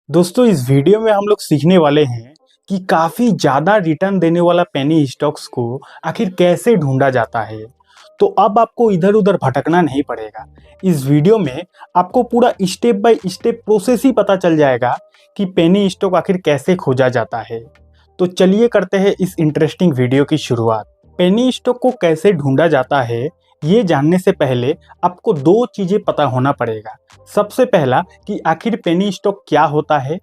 दोस्तों इस वीडियो में हम लोग सीखने वाले हैं कि काफी ज्यादा रिटर्न देने वाला पेनी स्टॉक्स को आखिर कैसे ढूंढा जाता है। तो अब आपको इधर उधर भटकना नहीं पड़ेगा। इस वीडियो में आपको पूरा स्टेप बाय स्टेप प्रोसेस ही पता चल जाएगा कि पेनी स्टॉक आखिर कैसे खोजा जाता है। तो चलिए करते हैं इस इंटरेस्टिंग वीडियो की शुरुआत। पेनी स्टॉक को कैसे ढूंढा जाता है ये जानने से पहले आपको दो चीजें पता होना पड़ेगा। सबसे पहला कि आखिर पेनी स्टॉक क्या होता है,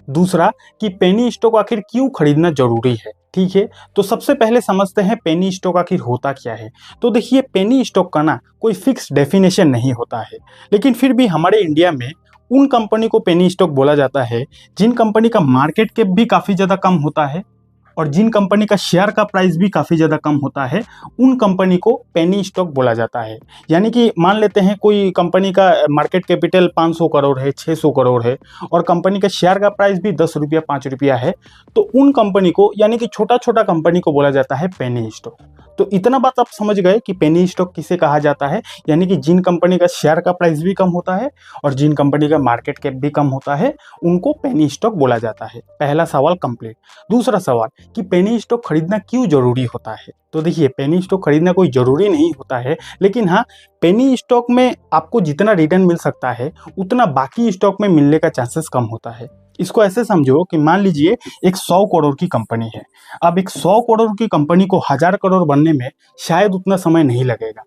दूसरा कि पेनी स्टॉक आखिर क्यों खरीदना जरूरी है। ठीक है, तो सबसे पहले समझते हैं पेनी स्टॉक आखिर होता क्या है। तो देखिए पेनी स्टॉक का ना कोई फिक्स डेफिनेशन नहीं होता है, लेकिन फिर भी हमारे इंडिया में उन कंपनी को पेनी स्टॉक बोला जाता है जिन कंपनी का मार्केट कैप भी काफी ज्यादा कम होता है और जिन कंपनी का शेयर का प्राइस भी काफ़ी ज़्यादा कम होता है, उन कंपनी को पेनी स्टॉक बोला जाता है। यानी कि मान लेते हैं कोई कंपनी का मार्केट कैपिटल 500 करोड़ है, 600 करोड़ है और कंपनी का शेयर का प्राइस भी 10 रुपया 5 रुपया है, तो उन कंपनी को यानी कि छोटा छोटा कंपनी को बोला जाता है पेनी स्टॉक। तो इतना बात आप समझ गए कि पेनी स्टॉक किसे कहा जाता है, यानी कि जिन कंपनी का शेयर का प्राइस भी कम होता है और जिन कंपनी का मार्केट कैप भी कम होता है उनको पेनी स्टॉक बोला जाता है। पहला सवाल कंप्लीट। दूसरा सवाल कि पेनी स्टॉक खरीदना क्यों जरूरी होता है। तो देखिए पेनी स्टॉक खरीदना कोई जरूरी नहीं होता है, लेकिन हाँ पेनी स्टॉक में आपको जितना रिटर्न मिल सकता है उतना बाकी स्टॉक में मिलने का चांसेस कम होता है। इसको ऐसे समझो कि मान लीजिए एक 100 करोड़ की कंपनी है। अब एक 100 करोड़ की कंपनी को 1000 करोड़ बनने में शायद उतना समय नहीं लगेगा,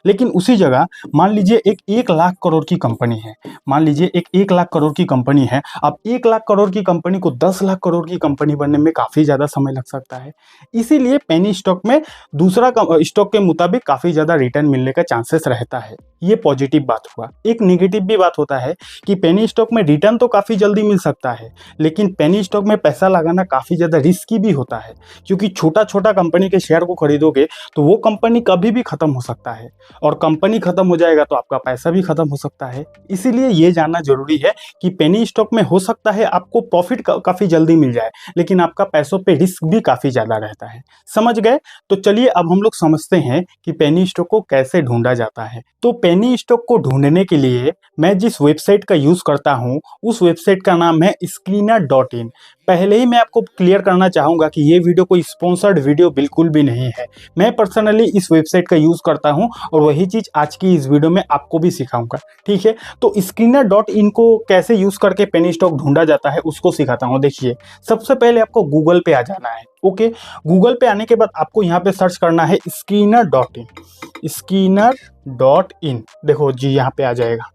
लेकिन उसी जगह मान लीजिए एक 1 लाख करोड़ की कंपनी है। मान लीजिए एक 1 लाख करोड़ की कंपनी है। अब 1 लाख करोड़ की कंपनी को 10 लाख करोड़ की कंपनी बनने में काफी ज्यादा समय लग सकता है। इसीलिए पेनी स्टॉक में दूसरा स्टॉक के मुताबिक काफी ज्यादा रिटर्न मिलने का चांसेस रहता है। ये पॉजिटिव बात हुआ। एक निगेटिव भी बात होता है कि पेनी स्टॉक में रिटर्न तो काफी जल्दी मिल सकता है, लेकिन पेनी स्टॉक में पैसा लगाना काफी ज्यादा रिस्की भी होता है, क्योंकि छोटा छोटा कंपनी के शेयर को खरीदोगे तो वो कंपनी कभी भी खत्म हो सकता है और कंपनी खत्म हो जाएगा तो आपका पैसा भी खत्म हो सकता है। इसीलिए ये जानना जरूरी है कि पेनी स्टॉक में हो सकता है आपको प्रॉफिट काफी जल्दी मिल जाए, लेकिन आपका पैसों पे रिस्क भी काफी ज्यादा रहता है। समझ गए? तो चलिए अब हम लोग समझते हैं कि पेनी स्टॉक को कैसे ढूंढा जाता है। तो पेनी स्टॉक को ढूंढने के लिए मैं जिस वेबसाइट का यूज करता हूँ उस वेबसाइट का नाम है Screener.in। पहले ही मैं आपको क्लियर करना चाहूंगा कि ये वीडियो कोई स्पॉन्सर्ड वीडियो बिल्कुल भी नहीं है। मैं पर्सनली इस वेबसाइट का यूज करता हूं और वही चीज आज की इस वीडियो में आपको भी सिखाऊंगा। ठीक है, तो Screener.in को कैसे यूज करके पेनी स्टॉक ढूंढा जाता है उसको सिखाता हूं। देखिए सबसे पहले आपको गूगल पे आ जाना है। ओके, गूगल पे आने के बाद आपको यहाँ पे सर्च करना है Screener.in। Screener.in देखो जी यहाँ पे आ जाएगा।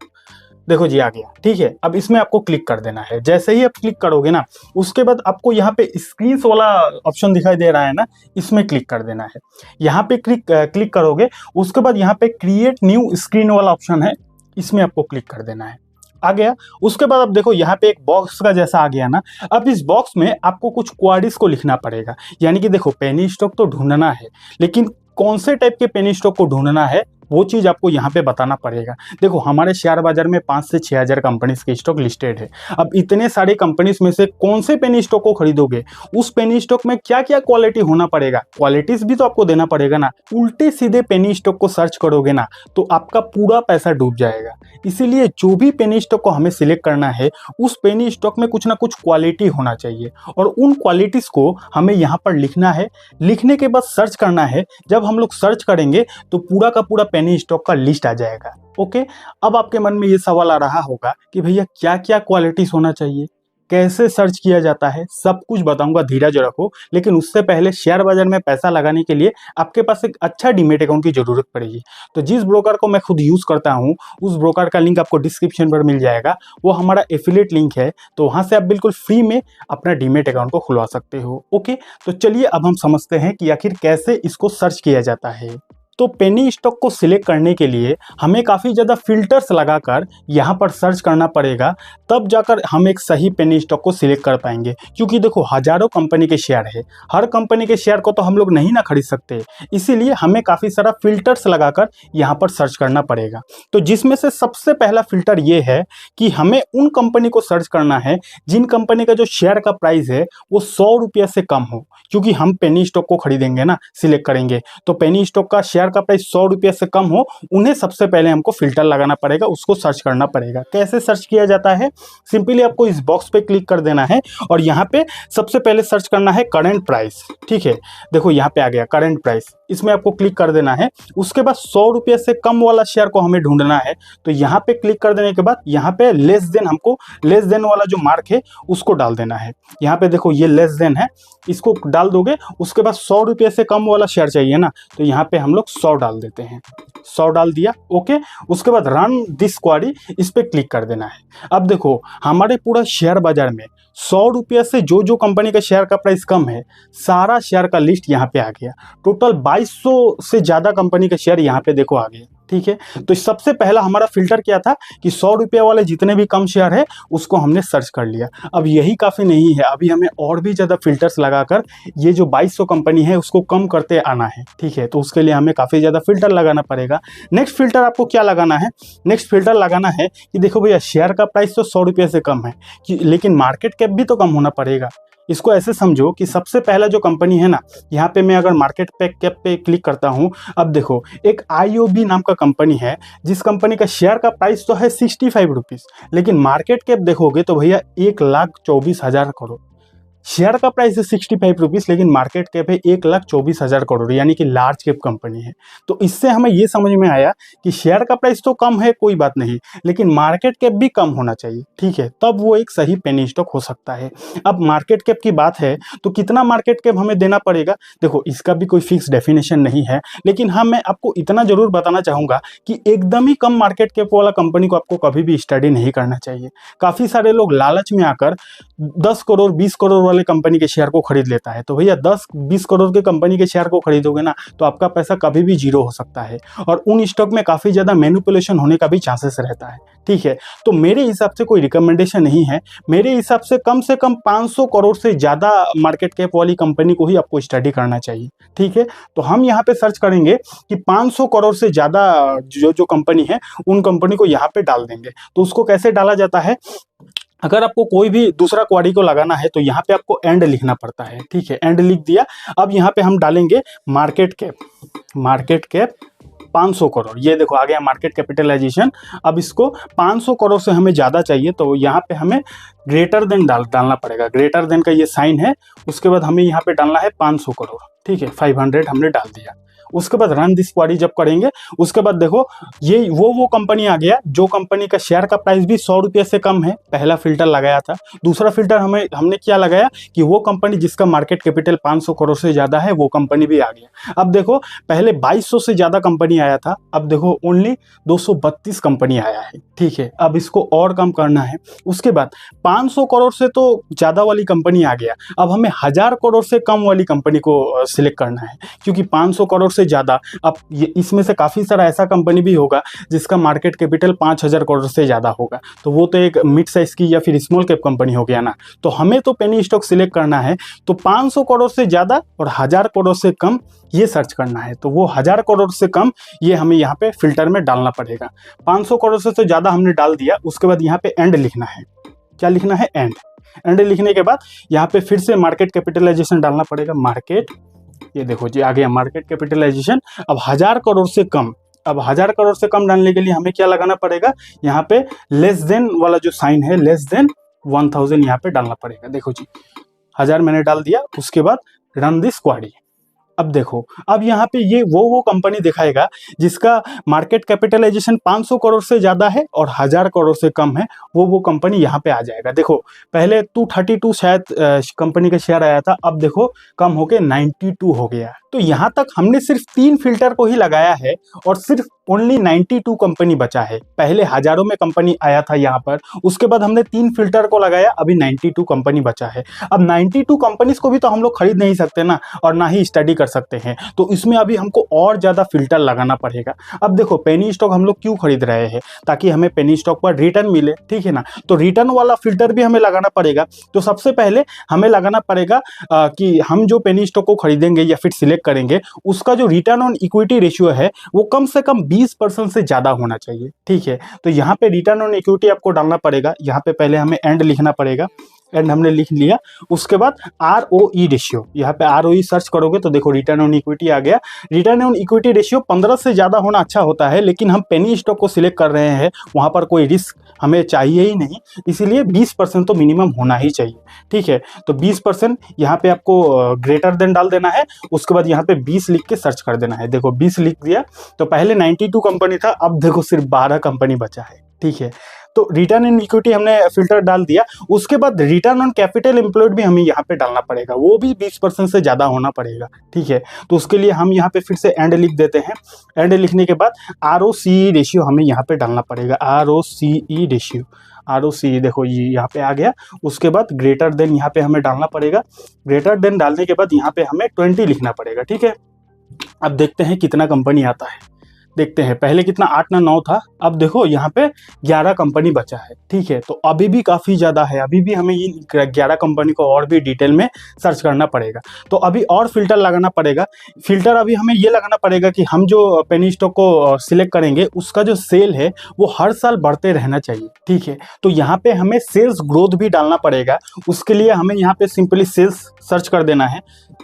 देखो जी आ गया। ठीक है, अब इसमें आपको क्लिक कर देना है। जैसे ही आप क्लिक करोगे ना, उसके बाद आपको यहाँ पे स्क्रीन वाला ऑप्शन दिखाई दे रहा है ना, इसमें क्लिक कर देना है। यहाँ पे क्लिक करोगे, उसके बाद यहाँ पे क्रिएट न्यू स्क्रीन वाला ऑप्शन है, इसमें आपको क्लिक कर देना है। आ गया। उसके बाद अब देखो यहाँ पे एक बॉक्स का जैसा आ गया ना। अब इस बॉक्स में आपको कुछ क्वेरीज को लिखना पड़ेगा। यानी कि देखो पेनी स्टॉक तो ढूंढना है, लेकिन कौन से टाइप के पेनी स्टॉक को ढूंढना है वो चीज आपको यहाँ पे बताना पड़ेगा। देखो हमारे शेयर बाजार में 5 से 6 हजार कंपनीज के स्टॉक लिस्टेड है। अब इतने सारे कंपनीज में से कौन से पेनी स्टॉक को खरीदोगे, उस पेनी स्टॉक में क्या क्या क्वालिटी होना पड़ेगा, क्वालिटीज भी तो आपको देना पड़ेगा ना। उल्टे सीधे पेनी स्टॉक को सर्च करोगे ना तो आपका पूरा पैसा डूब जाएगा। इसीलिए जो भी पेनी स्टॉक को हमें सिलेक्ट करना है उस पेनी स्टॉक में कुछ ना कुछ क्वालिटी होना चाहिए और उन क्वालिटीज को हमें यहाँ पर लिखना है। लिखने के बाद सर्च करना है। जब हम लोग सर्च करेंगे तो पूरा का पूरा पेनी स्टॉक का लिस्ट आ जाएगा। ओके, अब आपके मन में ये सवाल आ रहा होगा कि भैया क्या क्या क्वालिटीज होना चाहिए, कैसे सर्च किया जाता है, सब कुछ बताऊंगा, धीरज रखो। लेकिन उससे पहले शेयर बाजार में पैसा लगाने के लिए आपके पास एक अच्छा डीमेट अकाउंट की जरूरत पड़ेगी। तो जिस ब्रोकर को मैं खुद यूज करता हूं उस ब्रोकर का लिंक आपको डिस्क्रिप्शन पर मिल जाएगा। वो हमारा एफिलिएट लिंक है, तो वहां से आप बिल्कुल फ्री में अपना डीमेट अकाउंट को खुलवा सकते हो। ओके, तो चलिए अब हम समझते हैं कि आखिर कैसे इसको सर्च किया जाता है। तो पेनी स्टॉक को सिलेक्ट करने के लिए हमें काफ़ी ज़्यादा फिल्टर्स लगाकर यहाँ पर सर्च करना पड़ेगा, तब जाकर हम एक सही पेनी स्टॉक को सिलेक्ट कर पाएंगे। क्योंकि देखो हजारों कंपनी के शेयर है, हर कंपनी के शेयर को तो हम लोग नहीं ना खरीद सकते, इसीलिए हमें काफ़ी सारा फिल्टर्स लगाकर यहाँ पर सर्च करना पड़ेगा। तो जिसमें से सबसे पहला फिल्टर ये है कि हमें उन कंपनी को सर्च करना है जिन कंपनी का जो शेयर का प्राइस है वो 100 रुपये से कम हो। क्योंकि हम पेनी स्टॉक को खरीदेंगे ना, सिलेक्ट करेंगे, तो पेनी स्टॉक का शेयर शेयर का प्राइस 100 रुपये से कम हो, उन्हें सबसे पहले हमको फिल्टर लगाना पड़ेगा, उसको सर्च करना पड़ेगा। कैसे सर्च किया जाता है? सिंपली आपको इस बॉक्स पे क्लिक कर देना है और यहाँ पे सबसे पहले सर्च करना है करंट प्राइस। ठीक है, देखो यहाँ पे आ गया करंट प्राइस, इसमें आपको क्लिक कर देना है। उसके बाद 100 रुपये से कम वाला शेयर को हमें ढूंढना है, तो यहाँ पे क्लिक कर देने के बाद यहाँ पे लेस देन, हमको लेस देन वाला जो मार्क है उसको डाल देना है। यहाँ पे देखो ये लेस देन है, इसको डाल दोगे। उसके बाद 100 रुपये से कम वाला शेयर चाहिए ना, तो यहाँ पे हम लोग 100 डाल देते हैं। 100 डाल दिया, ओके। उसके बाद रन दिस क्वेरी, इस पे क्लिक कर देना है। अब देखो हमारे पूरा शेयर बाजार में 100 रुपये से जो जो कंपनी का शेयर का प्राइस कम है, सारा शेयर का लिस्ट यहाँ पे आ गया। टोटल 2200 से ज़्यादा कंपनी के शेयर यहाँ पे देखो आ गए। ठीक है, तो सबसे पहला हमारा फिल्टर क्या था कि 100 रुपये वाले जितने भी कम शेयर है उसको हमने सर्च कर लिया। अब यही काफ़ी नहीं है, अभी हमें और भी ज़्यादा फिल्टर्स लगाकर ये जो 2200 कंपनी है उसको कम करते आना है। ठीक है, तो उसके लिए हमें काफ़ी ज़्यादा फिल्टर लगाना पड़ेगा। नेक्स्ट फिल्टर आपको क्या लगाना है? नेक्स्ट फिल्टर लगाना है कि देखो भैया शेयर का प्राइस तो 100 रुपये से कम है लेकिन मार्केट कैप भी तो कम होना पड़ेगा। इसको ऐसे समझो कि सबसे पहला जो कंपनी है ना, यहाँ पे मैं अगर मार्केट कैप पे क्लिक करता हूँ, अब देखो एक IOB नाम का कंपनी है, जिस कंपनी का शेयर का प्राइस तो है 65 रुपीज़, लेकिन मार्केट कैप देखोगे तो भैया 1,24,000 करोड़। शेयर का प्राइस है 65 रुपीज़, लेकिन मार्केट कैप है 1,24,000 करोड़, यानी कि लार्ज कैप कंपनी है। तो इससे हमें ये समझ में आया कि शेयर का प्राइस तो कम है, कोई बात नहीं, लेकिन मार्केट कैप भी कम होना चाहिए। ठीक है, तब वो एक सही पेनी स्टॉक हो सकता है। अब मार्केट कैप की बात है तो कितना मार्केट कैप हमें देना पड़ेगा? देखो इसका भी कोई फिक्स डेफिनेशन नहीं है, लेकिन हाँ मैं आपको इतना जरूर बताना चाहूँगा कि एकदम ही कम मार्केट कैप वाला कंपनी को आपको कभी भी स्टडी नहीं करना चाहिए। काफ़ी सारे लोग लालच में आकर 10 करोड़ 20 करोड़ वाले कंपनी के शेयर को खरीद लेता है। तो भैया 10-20 करोड़ के कंपनी के शेयर को खरीदोगे ना, तो आपका पैसा कभी भी जीरो हो सकता है और उन स्टॉक में काफ़ी ज़्यादा मैनिपुलेशन होने का भी चांसेस रहता है। ठीक है, तो मेरे हिसाब से कोई रिकमेंडेशन नहीं है। मेरे हिसाब से कम 500 करोड़ से ज़्यादा मार्केट कैप वाली कंपनी को ही आपको स्टडी करना चाहिए। ठीक है, तो हम यहाँ पे सर्च करेंगे कि 500 करोड़ से ज़्यादा जो कंपनी है उन कंपनी को यहाँ पे डाल देंगे। तो उसको कैसे डाला जाता है? अगर आपको कोई भी दूसरा क्वेरी को लगाना है तो यहाँ पे आपको एंड लिखना पड़ता है। ठीक है, एंड लिख दिया। अब यहाँ पे हम डालेंगे मार्केट कैप 500 करोड़। ये देखो आ गया मार्केट कैपिटलाइजेशन। अब इसको 500 करोड़ से हमें ज़्यादा चाहिए, तो यहाँ पे हमें ग्रेटर देन डालना पड़ेगा। ग्रेटर देन का ये साइन है, उसके बाद हमें यहाँ पे डालना है 500 करोड़। ठीक है, 500 हमने डाल दिया। उसके बाद रन दिस क्वेरी जब करेंगे, उसके बाद देखो ये वो कंपनी आ गया जो कंपनी का शेयर का प्राइस भी 100 रुपये से कम है। पहला फिल्टर लगाया था। दूसरा फिल्टर हमने क्या लगाया कि वो कंपनी जिसका मार्केट कैपिटल 500 करोड़ से ज़्यादा है, वो कंपनी भी आ गया। अब देखो पहले 2200 से ज़्यादा कंपनी आया था, अब देखो ओनली 232 कंपनी आया है। ठीक है, अब इसको और कम करना है। उसके बाद 500 करोड़ से तो ज़्यादा वाली कंपनी आ गया, अब हमें 1000 करोड़ से कम वाली कंपनी को सिलेक्ट करना है, क्योंकि 500 करोड़ से ज़्यादा, अब इसमें से काफ़ी सारा ऐसा कंपनी भी होगा जिसका मार्केट कैपिटल 5000 करोड़ से ज़्यादा होगा, तो वो तो एक मिड साइज की या फिर स्मॉल कैप कंपनी हो गया ना। तो हमें तो पेनी स्टॉक सिलेक्ट करना है, तो 500 करोड़ से ज़्यादा और 1000 करोड़ से कम ये सर्च करना है। तो वो 1000 करोड़ से कम ये हमें यहाँ पे फिल्टर में डालना पड़ेगा। 500 करोड़ से तो ज़्यादा हमने डाल दिया। उसके बाद यहाँ पे एंड लिखना है। क्या लिखना है? एंड लिखने के बाद यहाँ पे फिर से मार्केट कैपिटलाइजेशन डालना पड़ेगा। मार्केट, ये देखो जी आ गया मार्केट कैपिटलाइजेशन। अब 1000 करोड़ से कम, अब 1000 करोड़ से कम डालने के लिए हमें क्या लगाना पड़ेगा? यहाँ पे लेस देन वाला जो साइन है, लेस देन 1000 यहाँ पे डालना पड़ेगा। देखो जी 1000 मैंने डाल दिया। उसके बाद रन दिस क्वेरी। अब देखो, अब यहाँ पे ये वो कंपनी दिखाएगा जिसका मार्केट कैपिटलाइजेशन 500 करोड़ से ज़्यादा है और 1000 करोड़ से कम है, वो कंपनी यहाँ पे आ जाएगा। देखो पहले 232 शायद कंपनी का शेयर आया था, अब देखो कम होके 92 हो गया। तो यहाँ तक हमने सिर्फ 3 फिल्टर को ही लगाया है और सिर्फ ओनली 92 कंपनी बचा है। पहले हजारों में कंपनी आया था यहाँ पर, उसके बाद हमने 3 फिल्टर को लगाया, अभी 92 कंपनी बचा है। अब 92 कंपनीज को भी तो हम लोग खरीद नहीं सकते ना, और ना ही स्टडी कर सकते हैं, तो इसमें अभी हमको और ज़्यादा फिल्टर लगाना पड़ेगा। अब देखो पेनी स्टॉक हम लोग क्यों खरीद रहे हैं? ताकि हमें पेनी स्टॉक पर रिटर्न मिले, ठीक है ना। तो रिटर्न वाला फिल्टर भी हमें लगाना पड़ेगा। तो सबसे पहले हमें लगाना पड़ेगा कि हम जो पेनी स्टॉक को खरीदेंगे या फिर सिलेक्ट करेंगे, उसका जो रिटर्न ऑन इक्विटी रेशियो है वो कम से कम 20% से ज़्यादा होना चाहिए, ठीक है। तो यहाँ पे रिटर्न ऑन इक्विटी आपको डालना पड़ेगा। यहाँ पे पहले हमें एंड लिखना पड़ेगा। एंड हमने लिख लिया। उसके बाद ROE रेशियो, यहाँ पे ROE सर्च करोगे तो देखो रिटर्न ऑन इक्विटी आ गया। रिटर्न ऑन इक्विटी रेशियो 15 से ज़्यादा होना अच्छा होता है, लेकिन हम पेनी स्टॉक को सिलेक्ट कर रहे हैं, वहाँ पर कोई रिस्क हमें चाहिए ही नहीं, इसीलिए 20% तो मिनिमम होना ही चाहिए। ठीक है, तो 20% यहाँ पे आपको ग्रेटर देन डाल देना है। उसके बाद यहाँ पे 20 लिख के सर्च कर देना है। देखो 20 लिख दिया तो पहले 92 कंपनी था, अब देखो सिर्फ 12 कंपनी बचा है। ठीक है, तो रिटर्न इन इक्विटी हमने फिल्टर डाल दिया। उसके बाद रिटर्न ऑन कैपिटल एम्प्लॉयड भी हमें यहाँ पे डालना पड़ेगा, वो भी 20% से ज़्यादा होना पड़ेगा। ठीक है, तो उसके लिए हम यहाँ पे फिर से एंड लिख देते हैं। एंड लिखने के बाद ROCE रेशियो हमें यहाँ पे डालना पड़ेगा। ROCE रेशियो, ROCE देखो ये यहाँ पे आ गया। उसके बाद ग्रेटर देन यहाँ पे हमें डालना पड़ेगा। ग्रेटर देन डालने के बाद यहाँ पे हमें 20 लिखना पड़ेगा। ठीक है, अब देखते हैं कितना कंपनी आता है। देखते हैं पहले कितना 8 ना 9 था, अब देखो यहाँ पे 11 कंपनी बचा है। ठीक है, तो अभी भी काफ़ी ज़्यादा है, अभी भी हमें ये 11 कंपनी को और भी डिटेल में सर्च करना पड़ेगा। तो अभी और फिल्टर लगाना पड़ेगा। फिल्टर अभी हमें ये लगाना पड़ेगा कि हम जो पेनी स्टॉक को सिलेक्ट करेंगे उसका जो सेल है वो हर साल बढ़ते रहना चाहिए। ठीक है, तो यहाँ पे हमें सेल्स ग्रोथ भी डालना पड़ेगा। उसके लिए हमें यहाँ पे सिंपली सेल्स सर्च कर देना है।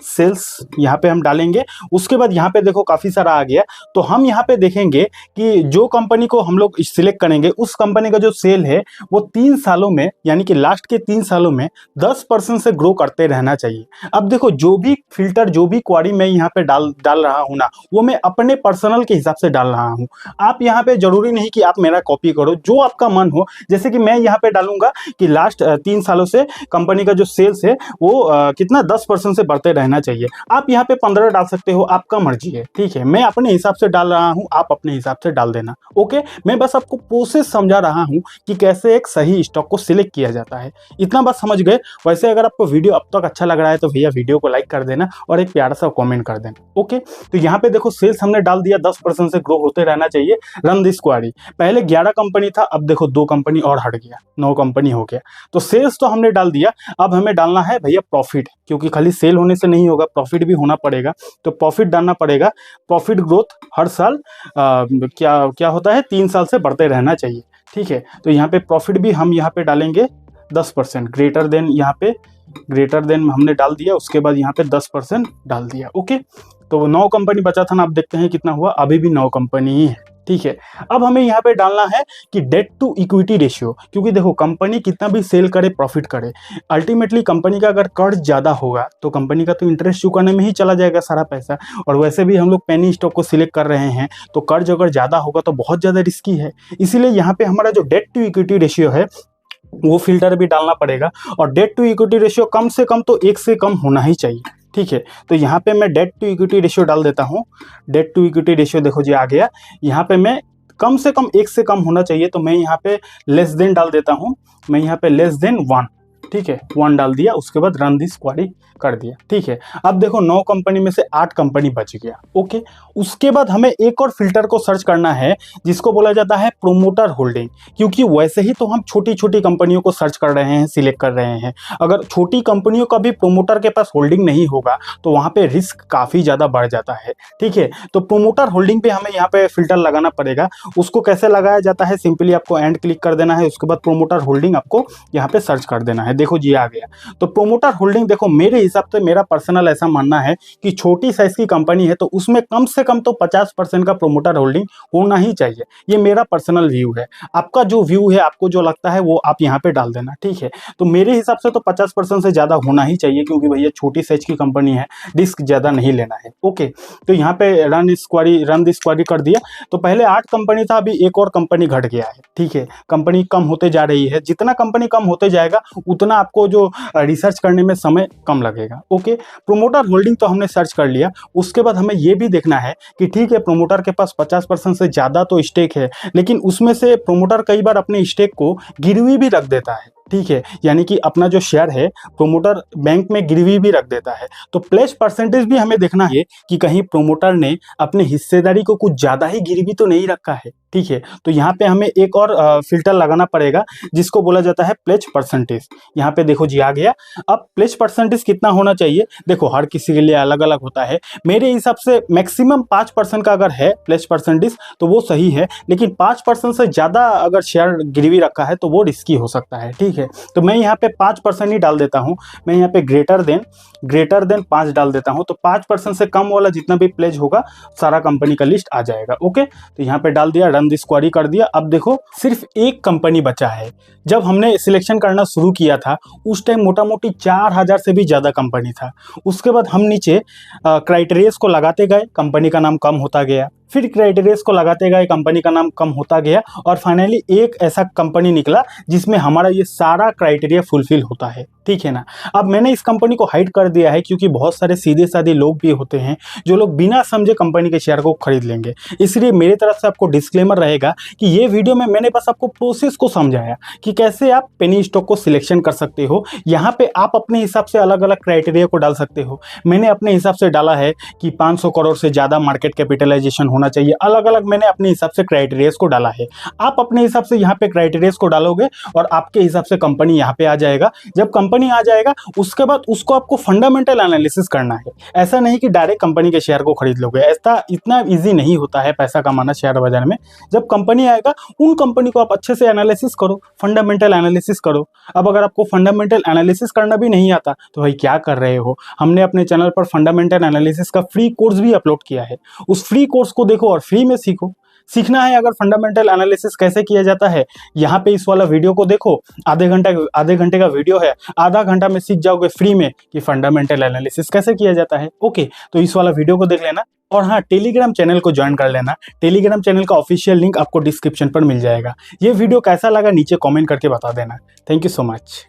सेल्स यहाँ पे हम डालेंगे। उसके बाद यहाँ पे देखो काफ़ी सारा आ गया, तो हम यहाँ पे देखेंगे कि जो कंपनी को हम लोग सिलेक्ट करेंगे उस कंपनी का जो सेल है वो 3 सालों में, यानी कि लास्ट के 3 सालों में 10% से ग्रो करते रहना चाहिए। अब देखो जो भी फिल्टर, जो भी क्वारी मैं यहाँ पे डाल रहा हूँ ना, वो मैं अपने पर्सनल के हिसाब से डाल रहा हूँ। आप यहाँ पे जरूरी नहीं कि आप मेरा कॉपी करो, जो आपका मन हो। जैसे कि मैं यहाँ पे डालूंगा कि लास्ट 3 सालों से कंपनी का जो सेल्स है वो कितना 10% से बढ़ते रहना चाहिए। आप यहाँ पे 15 डाल सकते हो, आपका मर्जी है। ठीक है, मैं अपने हिसाब से डाल रहा हूँ, आप अपने हिसाब से डाल देना। ओके, मैं बस आपको प्रोसेस समझा रहा हूँ कि कैसे एक सही स्टॉक को सिलेक्ट किया जाता है। इतना बात समझ गए। वैसे अगर आपको वीडियो अब तक अच्छा लग रहा है तो भैया वीडियो को लाइक कर देना और एक प्यारा सा कमेंट कर देना। ओके, तो यहाँ पे देखो सेल्स हमने डाल दिया, 10% से ग्रो होते रहना चाहिए। रन दिस क्वेरी, पहले 11 कंपनी था, अब देखो 2 कंपनी और हट गया, 9 कंपनी हो गया। तो सेल्स तो हमने डाल दिया, अब हमें डालना है भैया प्रॉफिट, क्योंकि खाली सेल होने से नहीं होगा, प्रॉफिट भी होना पड़ेगा। तो प्रॉफिट डालना पड़ेगा। प्रॉफिट ग्रोथ हर साल क्या क्या होता है, 3 साल से बढ़ते रहना चाहिए। ठीक है, तो यहाँ पे प्रॉफिट भी हम यहाँ पे डालेंगे 10%। ग्रेटर देन, यहाँ पे ग्रेटर देन हमने डाल दिया। उसके बाद यहाँ पे 10% डाल दिया। ओके, तो 9 कंपनी बचा था ना, अब देखते हैं कितना हुआ। अभी भी 9 कंपनी ही है। ठीक है, अब हमें यहाँ पे डालना है कि डेट टू इक्विटी रेशियो, क्योंकि देखो कंपनी कितना भी सेल करे, प्रॉफिट करे, अल्टीमेटली कंपनी का अगर कर्ज ज़्यादा होगा तो कंपनी का तो इंटरेस्ट चुकाने में ही चला जाएगा सारा पैसा। और वैसे भी हम लोग पेनी स्टॉक को सिलेक्ट कर रहे हैं, तो कर्ज अगर ज़्यादा होगा तो बहुत ज़्यादा रिस्की है। इसीलिए यहाँ पे हमारा जो डेट टू इक्विटी रेशियो है वो फिल्टर भी डालना पड़ेगा। और डेट टू इक्विटी रेशियो कम से कम तो 1 से कम होना ही चाहिए। ठीक है, तो यहाँ पे मैं डेट टू इक्विटी रेशियो डाल देता हूँ। डेट टू इक्विटी रेशियो देखो जी आ गया। यहाँ पे मैं कम से कम 1 से कम होना चाहिए, तो मैं यहाँ पे लेस देन डाल देता हूँ। मैं यहाँ पे लेस देन 1, ठीक है, 1 डाल दिया। उसके बाद रन दिस क्वेरी कर दिया। ठीक है, अब देखो 9 कंपनी में से 8 कंपनी बच गया। ओके, उसके बाद हमें एक और फिल्टर को सर्च करना है जिसको बोला जाता है प्रोमोटर होल्डिंग, क्योंकि वैसे ही तो हम छोटी छोटी कंपनियों को सर्च कर रहे हैं, सिलेक्ट कर रहे हैं। अगर छोटी कंपनियों का भी प्रोमोटर के पास होल्डिंग नहीं होगा तो वहाँ पे रिस्क काफ़ी ज़्यादा बढ़ जाता है। ठीक है, तो प्रोमोटर होल्डिंग पे हमें यहाँ पे फिल्टर लगाना पड़ेगा। उसको कैसे लगाया जाता है, सिंपली आपको एंड क्लिक कर देना है। उसके बाद प्रोमोटर होल्डिंग आपको यहाँ पे सर्च कर देना है। देखो जी आ गया। तो प्रोमोटर होल्डिंग देखो मेरे हिसाब से, मेरा पर्सनल ऐसा मानना है कि छोटी साइज की कंपनी है तो उसमें कम से कम तो 50% का प्रोमोटर होल्डिंग होना ही चाहिए। ये मेरा पर्सनल व्यू है। आपका जो व्यू है, आपको जो लगता है वो आप यहाँ पे डाल देना। ठीक है, तो मेरे हिसाब से तो 50% से ज़्यादा होना ही चाहिए, क्योंकि भैया छोटी साइज की कंपनी है, रिस्क ज़्यादा नहीं लेना है। ओके, तो यहाँ पे रन दिस क्वेरी कर दिया। तो पहले 8 कंपनी था, अभी एक और कंपनी घट गया है। ठीक है, कंपनी कम होते जा रही है। जितना कंपनी कम होते जाएगा उतना आपको जो रिसर्च करने में समय कम लगेगा। ओके, प्रोमोटर होल्डिंग तो हमने सर्च कर लिया। उसके बाद हमें ये भी देखना है कि ठीक है, प्रोमोटर के पास 50% से ज़्यादा तो स्टेक है, लेकिन उसमें से प्रोमोटर कई बार अपने स्टेक को गिरवी भी रख देता है। ठीक है, यानी कि अपना जो शेयर है प्रोमोटर बैंक में गिरवी भी रख देता है। तो प्लेस परसेंटेज भी हमें देखना है कि कहीं प्रोमोटर ने अपने हिस्सेदारी को कुछ ज़्यादा ही गिरवी तो नहीं रखा है। ठीक है। तो यहाँ पे हमें एक और फिल्टर लगाना पड़ेगा जिसको बोला जाता है प्लेज परसेंटेज। यहाँ पे देखो जी आ गया। अब प्लेज परसेंटेज कितना होना चाहिए, देखो हर किसी के लिए अलग अलग होता है। मेरे हिसाब से मैक्सिमम 5% का अगर है प्लेज परसेंटेज तो वो सही है, लेकिन 5% से ज़्यादा अगर शेयर गिरवी रखा है तो वो रिस्की हो सकता है, ठीक है। तो मैं यहाँ पे 5% ही डाल देता हूँ। मैं यहाँ पे ग्रेटर देन 5 डाल देता हूँ। तो 5% से कम वाला जितना भी प्लेज होगा सारा कंपनी का लिस्ट आ जाएगा। ओके, तो यहाँ पे डाल दिया, रन दिस क्वेरी कर दिया। अब देखो सिर्फ एक कंपनी बचा है। जब हमने सिलेक्शन करना शुरू किया था उस टाइम मोटा मोटी 4000 से भी ज़्यादा कंपनी था। उसके बाद हम नीचे क्राइटेरियाज को लगाते गए, कंपनी का नाम कम होता गया, फिर क्राइटेरियाज को लगाते गए, कंपनी का नाम कम होता गया, और फाइनली एक ऐसा कंपनी निकला जिसमें हमारा ये सारा क्राइटेरिया फुलफिल होता है, ठीक है ना। अब मैंने इस कंपनी को हाइड कर दिया है क्योंकि बहुत सारे सीधे साधे लोग भी होते हैं जो लोग बिना समझे कंपनी के शेयर को खरीद लेंगे। इसलिए मेरी तरफ से आपको डिस्क्लेमर रहेगा कि ये वीडियो में मैंने बस आपको प्रोसेस को समझाया कि कैसे आप पेनी स्टॉक को सिलेक्शन कर सकते हो। यहाँ पे आप अपने हिसाब से अलग अलग क्राइटेरिया को डाल सकते हो। मैंने अपने हिसाब से डाला है कि 500 करोड़ से ज़्यादा मार्केट कैपिटलाइजेशन होना चाहिए। अलग अलग मैंने अपने हिसाब से क्राइटेरियाज को डाला है। आप अपने हिसाब से यहाँ पे क्राइटेरियाज को डालोगे और आपके हिसाब से कंपनी यहाँ पे आ जाएगा। जब कंपनी आ जाएगा उसके बाद उसको आपको फंडामेंटल एनालिसिस करना है। ऐसा नहीं कि डायरेक्ट कंपनी के शेयर को खरीद लोगे, ऐसा इतना ईजी नहीं होता है पैसा कमाना शेयर बाजार में। जब कंपनी आएगा उन कंपनी को आप अच्छे से एनालिसिस करो, फंडामेंटल एनालिसिस करो। अब अगर आपको फंडामेंटल एनालिसिस करना भी नहीं आता तो भाई क्या कर रहे हो। हमने अपने चैनल पर फंडामेंटल एनालिसिस का फ्री कोर्स भी अपलोड किया है। उस फ्री कोर्स को देखो और फ्री में सीखो। सीखना है अगर फंडामेंटल एनालिसिस कैसे किया जाता है, यहाँ पे इस वाला वीडियो को देखो। आधे घंटे का वीडियो है, आधा घंटा में सीख जाओगे फ्री में कि फंडामेंटल एनालिसिस कैसे किया जाता है। ओके, तो इस वाला वीडियो को देख लेना। और हाँ, टेलीग्राम चैनल को ज्वाइन कर लेना। टेलीग्राम चैनल का ऑफिशियल लिंक आपको डिस्क्रिप्शन पर मिल जाएगा। ये वीडियो कैसा लगा नीचे कमेंट करके बता देना। Thank you so much.